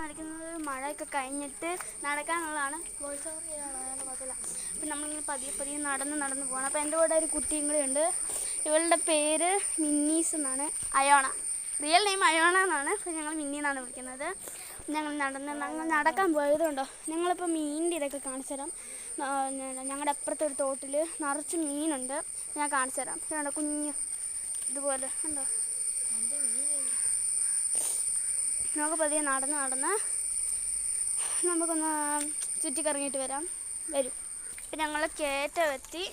നടക്കുന്നത് മഴയൊക്കെ കഴിഞ്ഞിട്ട് നടക്കാനുള്ളതാണ്. വോയിസ് ഓവർ ചെയ്യാനുള്ളതാണ്, കുഴപ്പമില്ല. അപ്പം നമ്മളിങ്ങനെ പതിയെ നടന്ന് പോകണം. അപ്പോൾ എൻ്റെ കൂടെ ഒരു കുട്ടിയും കൂടി ഉണ്ട്. ഇവളുടെ പേര് മിന്നീസ് എന്നാണ്, അയോണ. റിയൽ നെയിം അയോണ എന്നാണ്, അപ്പോൾ ഞങ്ങൾ മിന്നി എന്നാണ് വിളിക്കുന്നത്. ഞങ്ങൾ നടക്കാൻ പോയതുകൊണ്ടോ ഞങ്ങളിപ്പോൾ മീനിൻ്റെ ഇതൊക്കെ കാണിച്ചു തരാം. ഞങ്ങളുടെ അപ്പുറത്തെ ഒരു തോട്ടിൽ നിറച്ച് മീനുണ്ട്, ഞാൻ കാണിച്ചു തരാം. ഇതുണ്ടോ കുഞ്ഞ് ഇതുപോലെ ഉണ്ടോ. നമുക്ക് പതിയെ നടന്ന് നമുക്കൊന്ന് ചുറ്റിക്കറങ്ങിയിട്ട് വരും. ഇപ്പം ഞങ്ങൾ കയറ്റമെത്തി.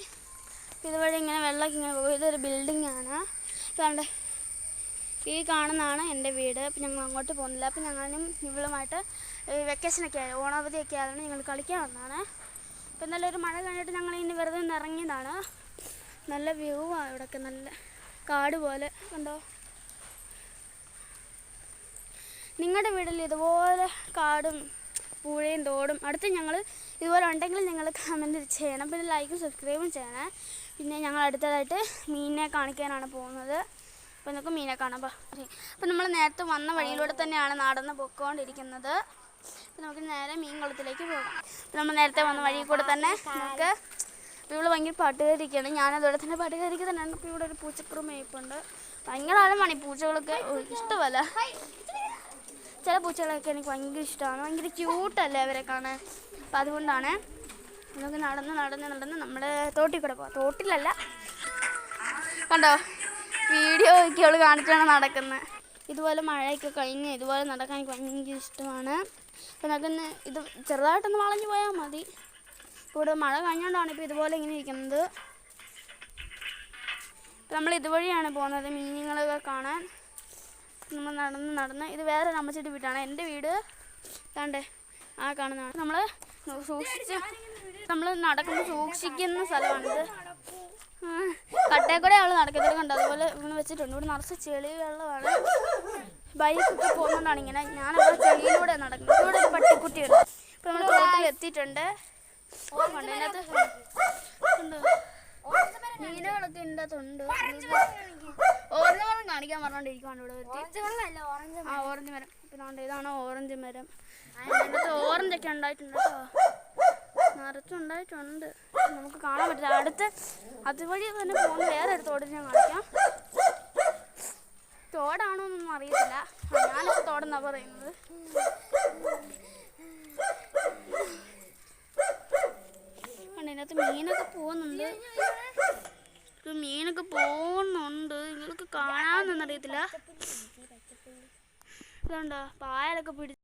ഇതുവഴി ഇങ്ങനെ വെള്ളമൊക്കെ ഇങ്ങനെ പോകും. ഇതൊരു ബിൽഡിങ്ങാണ്. അതുകൊണ്ട് ഈ കാണുന്നതാണ് എൻ്റെ വീട്. അപ്പം ഞങ്ങൾ അങ്ങോട്ട് പോകുന്നില്ല. അപ്പം ഞങ്ങളും ഇവളുമായിട്ട് വെക്കേഷനൊക്കെ ആയി, ഓണാവധിയൊക്കെ ആയതുകൊണ്ട് ഞങ്ങൾ കളിക്കാൻ വന്നതാണ്. അപ്പം നല്ലൊരു മഴ കഴിഞ്ഞിട്ട് ഞങ്ങൾ ഇനി വെറുതെ ഒന്ന് ഇറങ്ങിയതാണ്. നല്ല വ്യൂ ആണ് ഇവിടെയൊക്കെ, നല്ല കാട് പോലെ കണ്ടോ. നിങ്ങളുടെ വീട്ടിൽ ഇതുപോലെ കാടും പുഴയും തോടും അടുത്ത് ഞങ്ങൾ ഇതുപോലെ ഉണ്ടെങ്കിൽ നിങ്ങൾ കമൻറ്റ് ചെയ്യണം. പിന്നെ ലൈക്കും സബ്സ്ക്രൈബും ചെയ്യണേ. പിന്നെ ഞങ്ങൾ അടുത്തതായിട്ട് മീനിനെ കാണിക്കാനാണ് പോകുന്നത്. അപ്പോൾ നിങ്ങൾക്ക് മീനെ കാണാം. അപ്പോൾ നമ്മൾ നേരത്തെ വന്ന വഴിയിലൂടെ തന്നെയാണ് നടന്ന് പൊയ്ക്കൊണ്ടിരിക്കുന്നത്. അപ്പോൾ നമുക്ക് നേരെ മീൻ കുളത്തിലേക്ക് പോകാം. അപ്പോൾ നമ്മൾ നേരത്തെ വന്ന വഴിയിൽ കൂടെ തന്നെ നമുക്ക് ഇവിടെ ഭയങ്കര പാട്ടുകാരിക്കാണ്. ഞാനതോടെ തന്നെ പാട്ടുകാരിക്ക് തന്നെയാണ്. ഇപ്പോൾ ഇവിടെ ഒരു പൂച്ചക്കുറും മേയ്പ്പുണ്ട്. ഭയങ്കര ആഴമാണ് ഈ പൂച്ചകളൊക്കെ, ഇഷ്ടമല്ല. ചില പൂച്ചകളൊക്കെ എനിക്ക് ഭയങ്കര ഇഷ്ടമാണ്, ഭയങ്കര ക്യൂട്ടല്ലേ അവരെ കാണാൻ. അപ്പം അതുകൊണ്ടാണ് നമുക്ക് നടന്ന് നമ്മുടെ തോട്ടിൽ കൂടെ പോകാം. തോട്ടിലല്ല കണ്ടോ, വീഡിയോ ഒക്കെ അവൾ കാണിച്ചാണ് നടക്കുന്നത്. ഇതുപോലെ മഴയൊക്കെ കഴിഞ്ഞ് ഇതുപോലെ നടക്കാൻ എനിക്ക് ഭയങ്കര ഇഷ്ടമാണ്. അപ്പം നമുക്കൊന്ന് ഇത് ചെറുതായിട്ടൊന്ന് വളഞ്ഞു പോയാൽ മതി. ഇവിടെ മഴ കഴിഞ്ഞുകൊണ്ടാണ് ഇപ്പോൾ ഇതുപോലെ ഇങ്ങനെ ഇരിക്കുന്നത്. നമ്മൾ ഇതുവഴിയാണ് പോകുന്നത് മീനുകളൊക്കെ കാണാൻ. നമ്മൾ നടന്ന് ഇത് വേറെ അമ്മച്ചിയുടെ വീടാണ്. എൻ്റെ വീട് താണ്ടേ ആ കാണുന്നതാണ്. നമ്മൾ നടക്കുമ്പോൾ സൂക്ഷിക്കുന്ന സ്ഥലമാണിത്. കട്ടേക്കൂടെ അവൾ നടക്കുന്നത് കണ്ടോ, അതുപോലെ ഇങ്ങനെ വെച്ചിട്ടുണ്ട്. ഇവിടെ നിറച്ച് ചെളി വെള്ളമാണ്. ബൈക്കൊക്കെ പോകുന്നതുകൊണ്ടാണ് ഇങ്ങനെ. ഞാനപ്പോൾ ചെളിയിലൂടെ നടക്കുന്നത്. ഇവിടെ ഒരു പട്ടിക്കുട്ടിയുണ്ട്. ഇപ്പോൾ നമ്മൾ തോട്ടിൽ എത്തിയിട്ടുണ്ട്. ഇതിനകത്ത് മീനുകളൊക്കെ ഇതിൻ്റെ അകത്തുണ്ട്. ഓറഞ്ച് മരം കാണിക്കാൻ പറഞ്ഞോണ്ടിരിക്കുവാണ് ഇവിടെ വരുത്തി. ഓറഞ്ച് മരം. പിന്നെ ഇതാണ് ഓറഞ്ച് മരം. അതിനകത്ത് ഓറഞ്ചൊക്കെ ഉണ്ടായിട്ടുണ്ട് കേട്ടോ, നിറച്ചുണ്ടായിട്ടുണ്ട്. നമുക്ക് കാണാൻ പറ്റില്ല. അടുത്ത് അതുവഴി തന്നെ പോകുന്ന വേറെ ഒരു തോടിൽ ഞാൻ കാണിക്കാം. തോടാണോ എന്നൊന്നും അറിയത്തില്ല, ഞാനിപ്പോൾ തോടെന്നാണ് പറയുന്നത്. ഇതിനകത്ത് മീനൊക്കെ പോകുന്നുണ്ട്. നിങ്ങൾക്ക് കാണാമെന്നൊന്നും അറിയത്തില്ല. ഇതുണ്ടോ പായലൊക്കെ പിടിച്ച്